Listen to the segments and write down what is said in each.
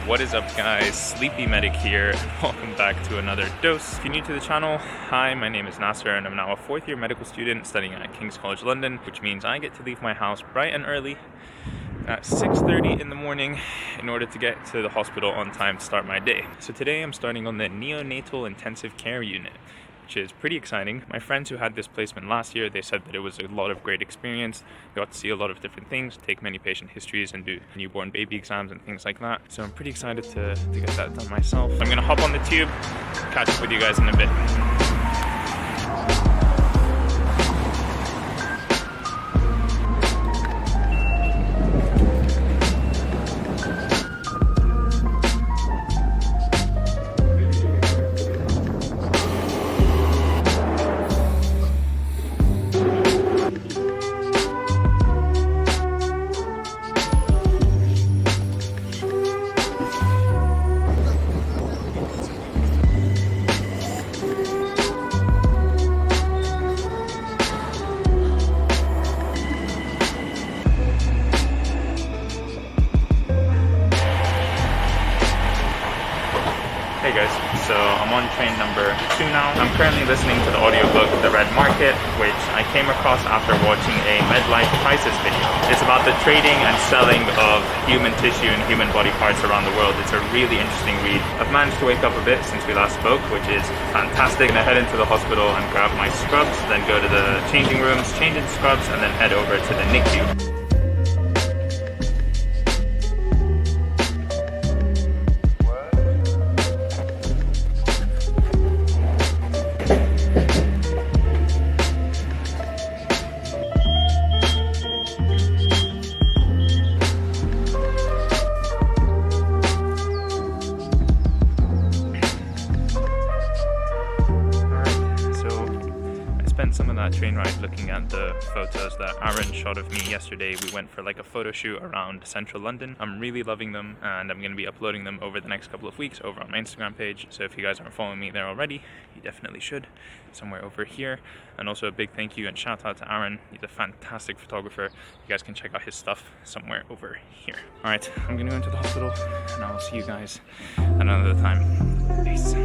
What is up guys, Sleepy Medic here, and welcome back to another dose. If you're new to the channel, hi, my name is Nasser and I'm now a 4th year medical student studying at King's College London, which means I get to leave my house bright and early at 6:30 in the morning in order to get to the hospital on time to start my day. So today I'm starting on the Neonatal Intensive Care Unit, which is pretty exciting. My friends who had this placement last year, they said that it was a lot of great experience. Got to see a lot of different things, take many patient histories and do newborn baby exams and things like that. So I'm pretty excited to get that done myself. I'm gonna hop on the tube, catch up with you guys in a bit. Hey guys, so I'm on train number 2 now. I'm currently listening to the audiobook The Red Market, which I came across after watching a midlife crisis video. It's about the trading and selling of human tissue and human body parts around the world. It's a really interesting read. I've managed to wake up a bit since we last spoke, which is fantastic. I'm gonna head into the hospital and grab my scrubs, then go to the changing rooms, change into scrubs, and then head over to the NICU. Spent some of that train ride looking at the photos that Aaron shot of me yesterday. We went for like a photo shoot around central London. I'm really loving them and I'm going to be uploading them over the next couple of weeks over on my Instagram page. So if you guys aren't following me there already, you definitely should, somewhere over here. And also a big thank you and shout out to Aaron. He's a fantastic photographer. You guys can check out his stuff somewhere over here. All right, I'm going to go into the hospital and I will see you guys another time. Peace.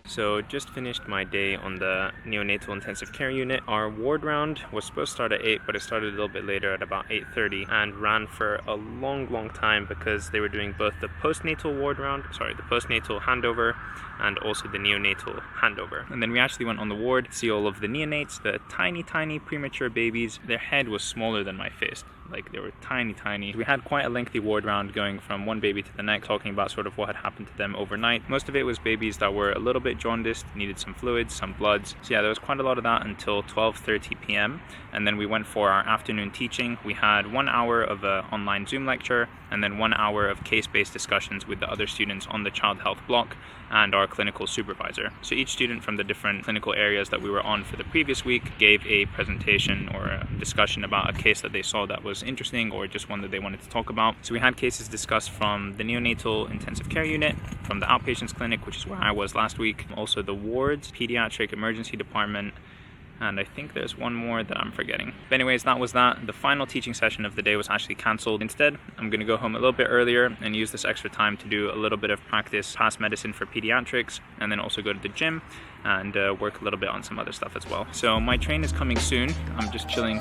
So just finished my day on the neonatal intensive care unit. Our ward round was supposed to start at 8, but it started a little bit later at about 8:30 and ran for a long time because they were doing both the postnatal the postnatal handover and also the neonatal handover. And then we actually went on the ward to see all of the neonates, the tiny premature babies. Their head was smaller than my fist. Like, they were tiny. We had quite a lengthy ward round going from one baby to the next, talking about sort of what had happened to them overnight. Most of it was babies that were a little bit jaundiced, needed some fluids, some bloods. So yeah, there was quite a lot of that until 12:30 p.m. And then we went for our afternoon teaching. We had 1 hour of an online Zoom lecture and then 1 hour of case-based discussions with the other students on the child health block and our clinical supervisor. So each student from the different clinical areas that we were on for the previous week gave a presentation or a discussion about a case that they saw that was interesting or just one that they wanted to talk about. So we had cases discussed from the neonatal intensive care unit, from the outpatients clinic, which is where I was last week, also the wards, pediatric emergency department, and I think there's one more that I'm forgetting. But anyways, that was that. The final teaching session of the day was actually cancelled. Instead, I'm gonna go home a little bit earlier and use this extra time to do a little bit of practice past medicine for pediatrics, and then also go to the gym and work a little bit on some other stuff as well. So my train is coming soon. I'm just chilling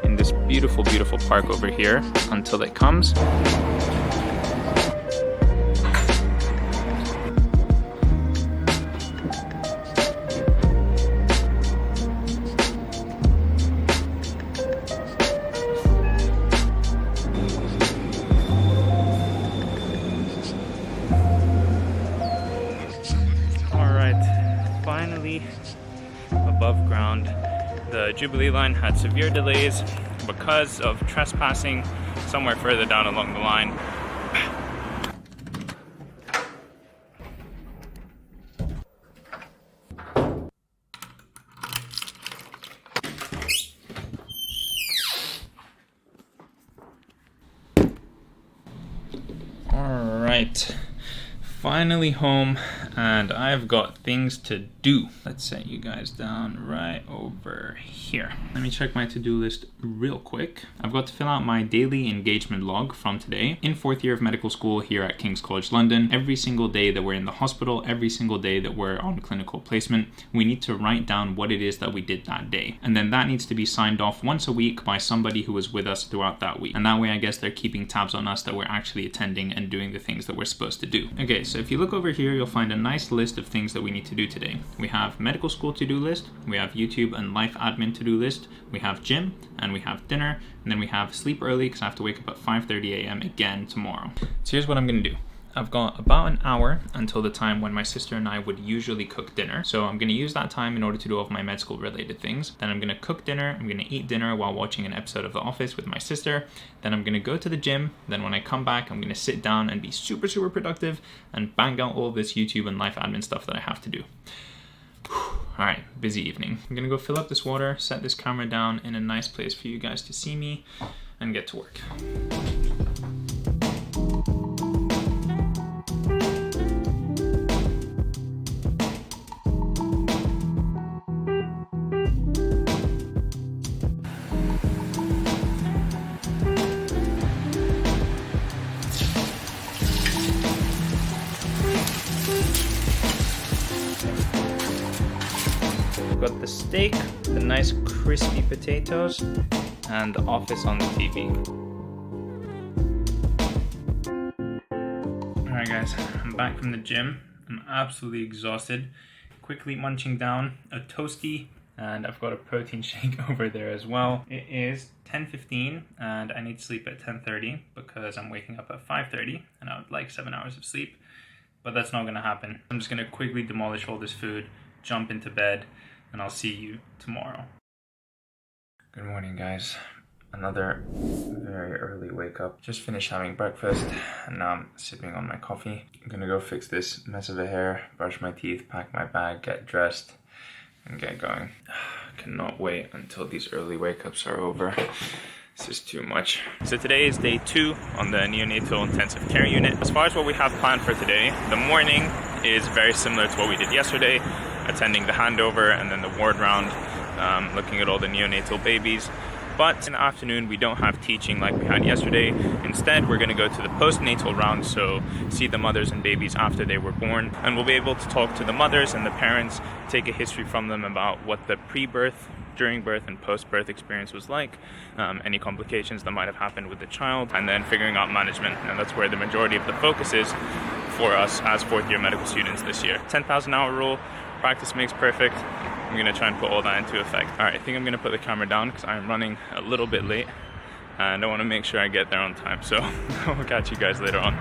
in this beautiful park over here until it comes. Finally above ground. The Jubilee line had severe delays, because of trespassing somewhere further down along the line. All right, finally home, and I've got things to do. Let's set you guys down right over here. Let me check my to-do list real quick. I've got to fill out my daily engagement log from today. In 4th year of medical school here at King's College London, every single day that we're in the hospital, every single day that we're on clinical placement, we need to write down what it is that we did that day. And then that needs to be signed off once a week by somebody who was with us throughout that week. And that way, I guess they're keeping tabs on us that we're actually attending and doing the things that we're supposed to do. Okay, so if you look over here, you'll find a nice list of things that we need to do today. We have medical school to-do list, we have YouTube and life admin to-do list, we have gym, and we have dinner, and then we have sleep early because I have to wake up at 5:30 a.m. again tomorrow. So here's what I'm gonna do. I've got about an hour until the time when my sister and I would usually cook dinner. So I'm gonna use that time in order to do all of my med school related things. Then I'm gonna cook dinner, I'm gonna eat dinner while watching an episode of The Office with my sister. Then I'm gonna go to the gym. Then when I come back, I'm gonna sit down and be super, super productive and bang out all this YouTube and life admin stuff that I have to do. All right, busy evening. I'm gonna go fill up this water, set this camera down in a nice place for you guys to see me, and get to work. Got the steak, the nice crispy potatoes, and The Office on the TV. Alright guys, I'm back from the gym. I'm absolutely exhausted. Quickly munching down a toasty, and I've got a protein shake over there as well. It is 10:15 and I need to sleep at 10:30 because I'm waking up at 5:30 and I would like 7 hours of sleep, but that's not gonna happen. I'm just gonna quickly demolish all this food, jump into bed, and I'll see you tomorrow. Good morning, guys. Another very early wake up. Just finished having breakfast and now I'm sipping on my coffee. I'm gonna go fix this mess of a hair, brush my teeth, pack my bag, get dressed, and get going. Cannot wait until these early wake ups are over. This is too much. So today is day 2 on the neonatal intensive care unit. As far as what we have planned for today, the morning is very similar to what we did yesterday, attending the handover and then the ward round, looking at all the neonatal babies. But in the afternoon, we don't have teaching like we had yesterday. Instead, we're gonna go to the postnatal round, so see the mothers and babies after they were born. And we'll be able to talk to the mothers and the parents, take a history from them about what the pre-birth, during birth, and post-birth experience was like, any complications that might have happened with the child, and then figuring out management. And that's where the majority of the focus is for us as 4th year medical students this year. 10,000 hour rule, practice makes perfect. I'm gonna try and put all that into effect. All right, I think I'm gonna put the camera down because I'm running a little bit late and I wanna make sure I get there on time. So I'll catch you guys later on.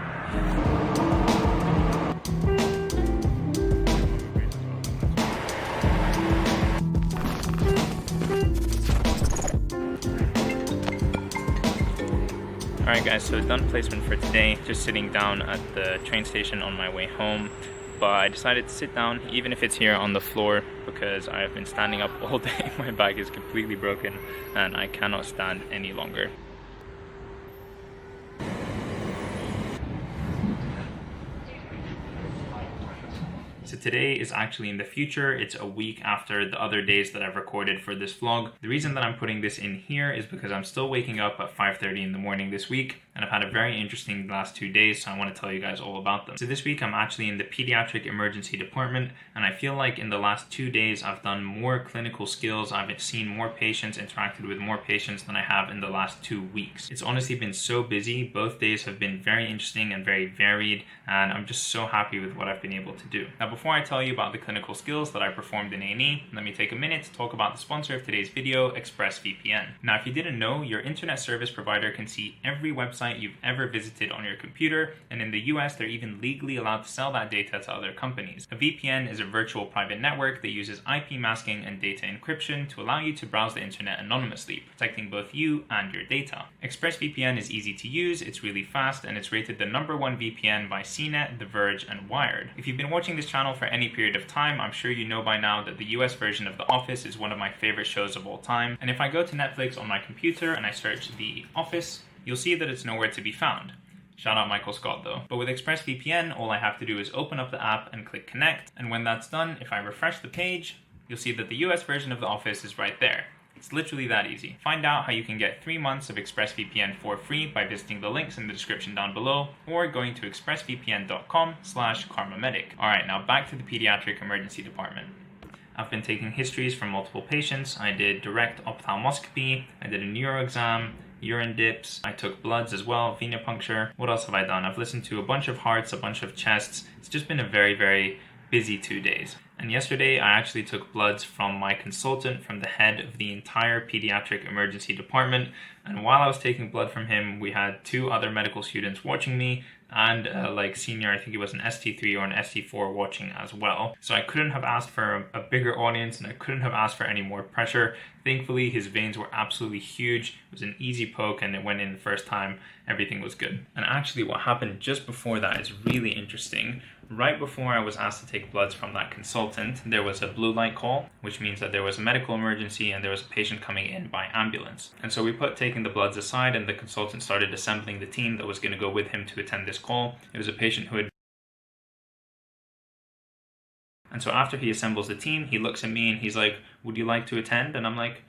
Alright guys, so done placement for today. Just sitting down at the train station on my way home. But I decided to sit down, even if it's here on the floor, because I have been standing up all day. My back is completely broken and I cannot stand any longer. So today is actually in the future. It's a week after the other days that I've recorded for this vlog. The reason that I'm putting this in here is because I'm still waking up at 5:30 in the morning this week, and I've had a very interesting last 2 days, so I want to tell you guys all about them. So this week I'm actually in the pediatric emergency department, and I feel like in the last 2 days I've done more clinical skills, I've seen more patients, interacted with more patients than I have in the last 2 weeks. It's honestly been so busy. Both days have been very interesting and very varied, and I'm just so happy with what I've been able to do. Now before before I tell you about the clinical skills that I performed in A&E, let me take a minute to talk about the sponsor of today's video, ExpressVPN. Now, if you didn't know, your internet service provider can see every website you've ever visited on your computer, and in the US, they're even legally allowed to sell that data to other companies. A VPN is a virtual private network that uses IP masking and data encryption to allow you to browse the internet anonymously, protecting both you and your data. ExpressVPN is easy to use, it's really fast, and it's rated the #1 VPN by CNET, The Verge, and Wired. If you've been watching this channel for any period of time, I'm sure you know by now that the US version of The Office is one of my favorite shows of all time. And if I go to Netflix on my computer and I search The Office, you'll see that it's nowhere to be found. Shout out Michael Scott though. But with ExpressVPN, all I have to do is open up the app and click connect. And when that's done, if I refresh the page, you'll see that the US version of The Office is right there. It's literally that easy. Find out how you can get 3 months of ExpressVPN for free by visiting the links in the description down below or going to expressvpn.com/karmamedic. Alright, now back to the pediatric emergency department. I've been taking histories from multiple patients. I did direct ophthalmoscopy, I did a neuro exam, urine dips, I took bloods as well, venipuncture. What else have I done? I've listened to a bunch of hearts, a bunch of chests. It's just been a very, very busy 2 days. And yesterday I actually took bloods from my consultant, from the head of the entire pediatric emergency department. And while I was taking blood from him, we had 2 other medical students watching me and senior, I think it was an ST3 or an ST4 watching as well. So I couldn't have asked for a bigger audience and I couldn't have asked for any more pressure. Thankfully, his veins were absolutely huge. It was an easy poke and it went in the first time. Everything was good. And actually what happened just before that is really interesting. Right before I was asked to take bloods from that consultant, there was a blue light call, which means that there was a medical emergency and there was a patient coming in by ambulance. And so we put taking the bloods aside and the consultant started assembling the team that was going to go with him to attend this call. It was a patient who had... And so after he assembles the team, he looks at me and he's like, "Would you like to attend?" And I'm like,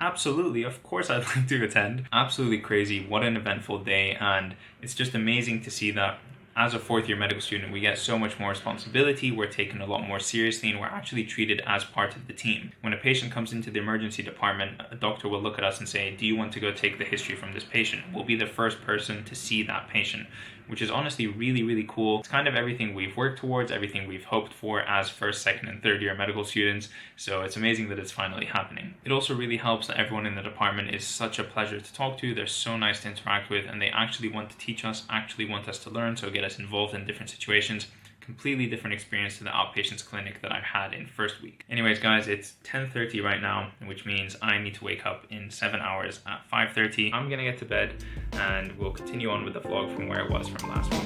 "Absolutely, of course I'd like to attend." Absolutely crazy. What an eventful day. And it's just amazing to see that as a 4th-year medical student, we get so much more responsibility, we're taken a lot more seriously, and we're actually treated as part of the team. When a patient comes into the emergency department, a doctor will look at us and say, "Do you want to go take the history from this patient?" We'll be the first person to see that patient, which is honestly really, really cool. It's kind of everything we've worked towards, everything we've hoped for as 1st, 2nd, and 3rd-year medical students, so it's amazing that it's finally happening. It also really helps that everyone in the department is such a pleasure to talk to, they're so nice to interact with, and they actually want to teach us, actually want us to learn, so get us involved in different situations. Completely different experience to the outpatients clinic that I had in first week. Anyways guys, it's 10:30 right now, which means I need to wake up in 7 hours at 5:30. I'm gonna get to bed and we'll continue on with the vlog from where it was from last week.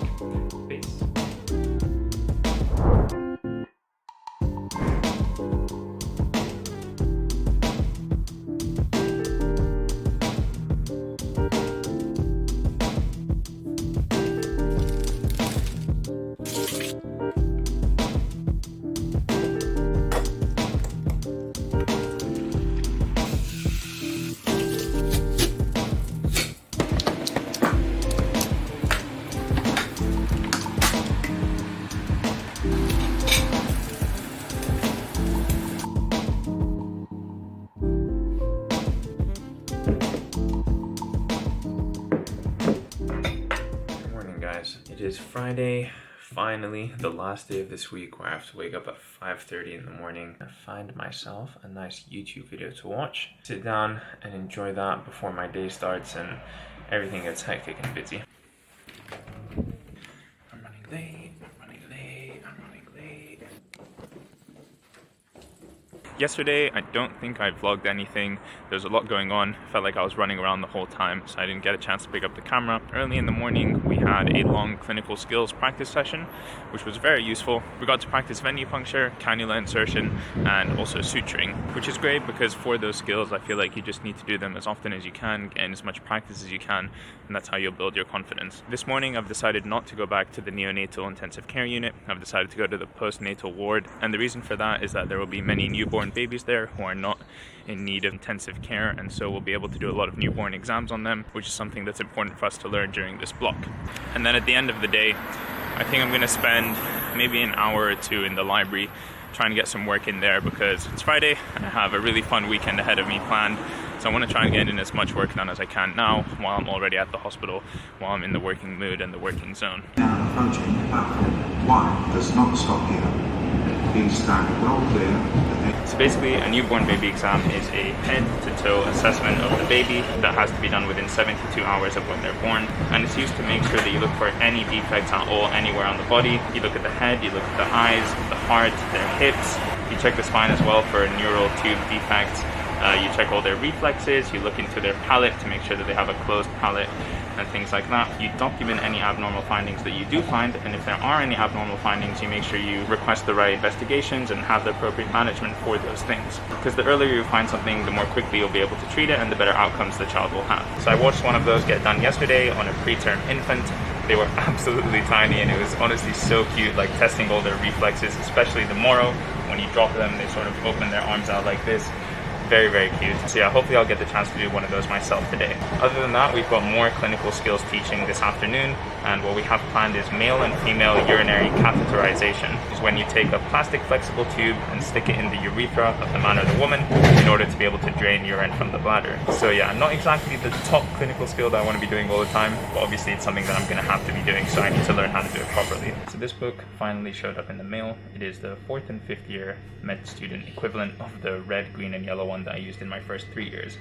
Peace. It is Friday, finally, the last day of this week where I have to wake up at 5:30 in the morning. I find myself a nice YouTube video to watch, sit down and enjoy that before my day starts and everything gets hectic and busy. I'm running late. Yesterday, I don't think I vlogged anything. There's a lot going on. I felt like I was running around the whole time, so I didn't get a chance to pick up the camera. Early in the morning, we had a long clinical skills practice session, which was very useful. We got to practice venipuncture, cannula insertion, and also suturing, which is great because for those skills, I feel like you just need to do them as often as you can, get in as much practice as you can, and that's how you'll build your confidence. This morning, I've decided not to go back to the neonatal intensive care unit. I've decided to go to the postnatal ward, and the reason for that is that there will be many newborn babies there who are not in need of intensive care, and so we'll be able to do a lot of newborn exams on them, which is something that's important for us to learn during this block. And then at the end of the day, I think I'm going to spend maybe an hour or two in the library trying to get some work in there because it's Friday and I have a really fun weekend ahead of me planned. So I want to try and get in as much work done as I can now while I'm already at the hospital, while I'm in the working mood and the working zone. Now approaching the platform. 1 does not stop here. Please stand well clear. So basically, a newborn baby exam is a head-to-toe assessment of the baby that has to be done within 72 hours of when they're born, and it's used to make sure that you look for any defects at all anywhere on the body. You look at the head, you look at the eyes, the heart, their hips. You check the spine as well for neural tube defects. You check all their reflexes, you look into their palate to make sure that they have a closed palate and things like that. You document any abnormal findings that you do find, and if there are any abnormal findings, you make sure you request the right investigations and have the appropriate management for those things. Because the earlier you find something, the more quickly you'll be able to treat it and the better outcomes the child will have. So I watched one of those get done yesterday on a preterm infant. They were absolutely tiny and it was honestly so cute, like testing all their reflexes, especially the Moro. When you drop them, they sort of open their arms out like this. Very, very cute. So yeah, hopefully I'll get the chance to do one of those myself today. Other than that, we've got more clinical skills teaching this afternoon, and what we have planned is male and female urinary catheterization. Is when you take a plastic flexible tube and stick it in the urethra of the man or the woman in order to be able to drain urine from the bladder. So yeah, not exactly the top clinical skill that I want to be doing all the time, but obviously it's something that I'm going to have to be doing, so I need to learn how to do it properly. So this book finally showed up in the mail. It is the 4th and 5th year med student equivalent of the red, green, and yellow one that I used in my first 3 years.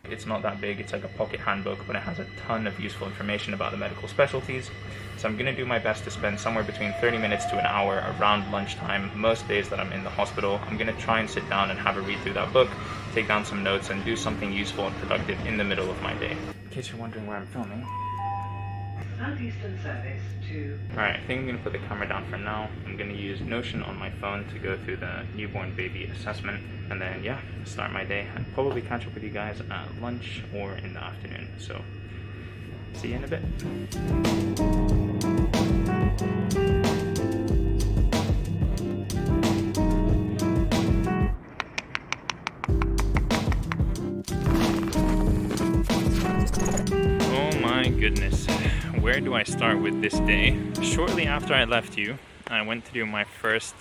It's not that big, it's like a pocket handbook, but it has a ton of useful information about the medical specialties. So I'm going to do my best to spend somewhere between 30 minutes to an hour around lunchtime most days that I'm in the hospital. I'm going to try and sit down and have a read through that book, take down some notes, and do something useful and productive in the middle of my day. In case you're wondering where I'm filming. Southeastern service to... Alright, I think I'm going to put the camera down for now. I'm going to use Notion on my phone to go through the newborn baby assessment, and then yeah, start my day and probably catch up with you guys at lunch or in the afternoon. So, see you in a bit. Oh my goodness. Where do I start with this day? Shortly after I left you, I went to do my first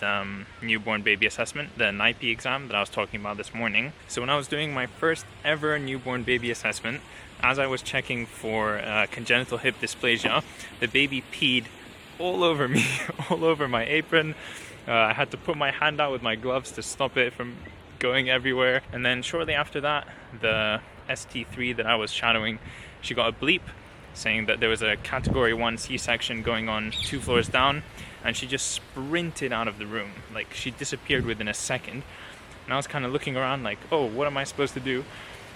newborn baby assessment, the NIPE exam that I was talking about this morning. So when I was doing my first ever newborn baby assessment, as I was checking for congenital hip dysplasia, the baby peed all over me, all over my apron. I had to put my hand out with my gloves to stop it from going everywhere. And then shortly after that, the ST3 that I was shadowing, she got a bleep saying that there was a category 1 C-section going on 2 floors down, and she just sprinted out of the room. Like, she disappeared within a second. And I was kind of looking around like, oh, what am I supposed to do?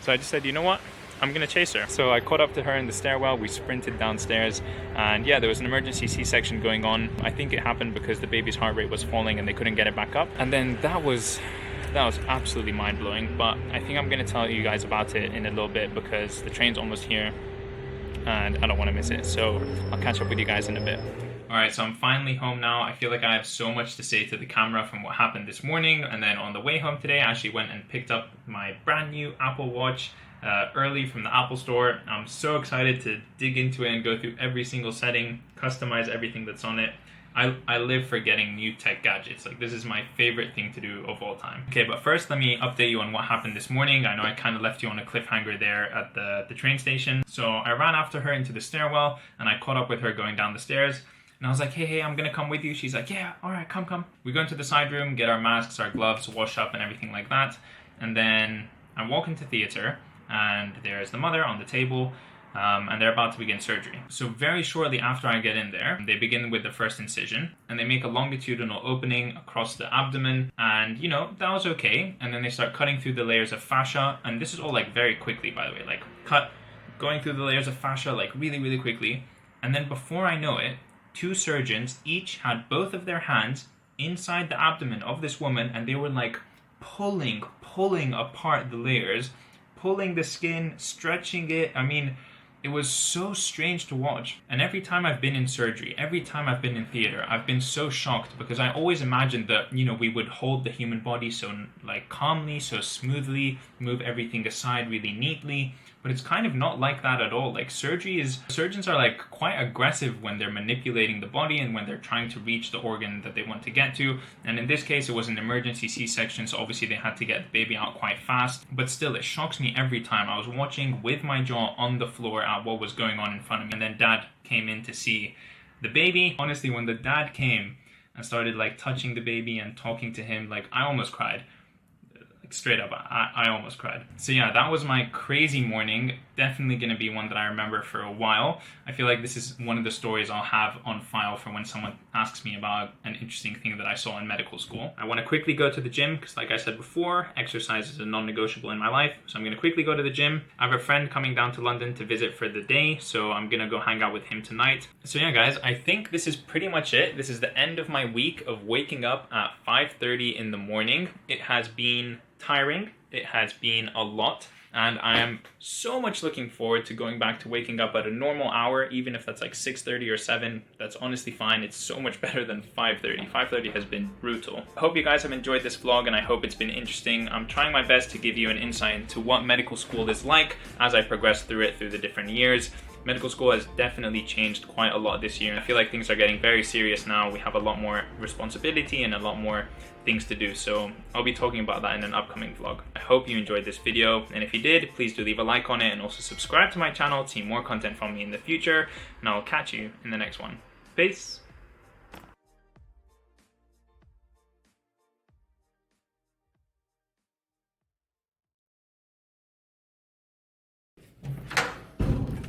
So I just said, you know what? I'm gonna chase her. So I caught up to her in the stairwell, we sprinted downstairs, and yeah, there was an emergency C-section going on. I think it happened because the baby's heart rate was falling and they couldn't get it back up. And then that was absolutely mind-blowing, but I think I'm gonna tell you guys about it in a little bit because the train's almost here and I don't want to miss it. So I'll catch up with you guys in a bit. Alright, so I'm finally home now. I feel like I have so much to say to the camera from what happened this morning, and then on the way home today I actually went and picked up my brand new Apple Watch early from the Apple store. I'm so excited to dig into it and go through every single setting, customize everything that's on it. I live for getting new tech gadgets. Like, this is my favorite thing to do of all time. Okay, but first let me update you on what happened this morning. I know I kind of left you on a cliffhanger there at the train station. So I ran after her into the stairwell and I caught up with her going down the stairs. And I was like, hey, I'm gonna come with you. She's like, yeah, all right, come. We go into the side room, get our masks, our gloves, wash up and everything like that. And then I walk into theater and there's the mother on the table. And they're about to begin surgery. So very shortly after I get in there, they begin with the first incision and they make a longitudinal opening across the abdomen, and you know, that was okay. And then they start cutting through the layers of fascia, and this is all like very quickly, by the way, like going through the layers of fascia like really quickly. And then before I know it, 2 surgeons each had both of their hands inside the abdomen of this woman, and they were like pulling apart the layers, pulling the skin, stretching it. I mean, it was so strange to watch. And every time I've been in surgery, every time I've been in theater, I've been so shocked because I always imagined that, you know, we would hold the human body so like calmly, so smoothly, move everything aside really neatly. but it's kind of not like that at all. Like surgeons are like quite aggressive when they're manipulating the body and when they're trying to reach the organ that they want to get to. And in this case, it was an emergency C-section, so obviously they had to get the baby out quite fast. But still, it shocks me every time. I was watching with my jaw on the floor at what was going on in front of me, and then Dad came in to see the baby. Honestly, when the dad came and started like touching the baby and talking to him, like I almost cried. Straight up, I almost cried. So yeah, that was my crazy morning. Definitely gonna be one that I remember for a while. I feel like this is one of the stories I'll have on file for when someone asks me about an interesting thing that I saw in medical school. I wanna quickly go to the gym, because like I said before, exercise is a non-negotiable in my life. So I'm gonna quickly go to the gym. I have a friend coming down to London to visit for the day, so I'm gonna go hang out with him tonight. So yeah guys, I think this is pretty much it. This is the end of my week of waking up at 5:30 in the morning. It has been tiring, it has been a lot, and I am so much looking forward to going back to waking up at a normal hour, even if that's like 6:30 or 7. That's honestly fine. It's so much better than 5:30. 5:30 has been brutal. I hope you guys have enjoyed this vlog, and I hope it's been interesting. I'm trying my best to give you an insight into what medical school is like as I progress through it through the different years. Medical school has definitely changed quite a lot this year. I feel like things are getting very serious now. We have a lot more responsibility and a lot more things to do, so I'll be talking about that in an upcoming vlog. I hope you enjoyed this video, and if you did, please do leave a like on it and also subscribe to my channel to see more content from me in the future, and I'll catch you in the next one. Peace!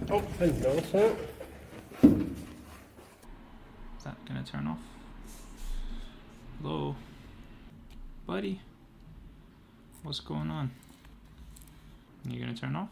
Oh, I didn't notice that. Is that gonna turn off? Hello? Buddy? What's going on? You gonna turn off?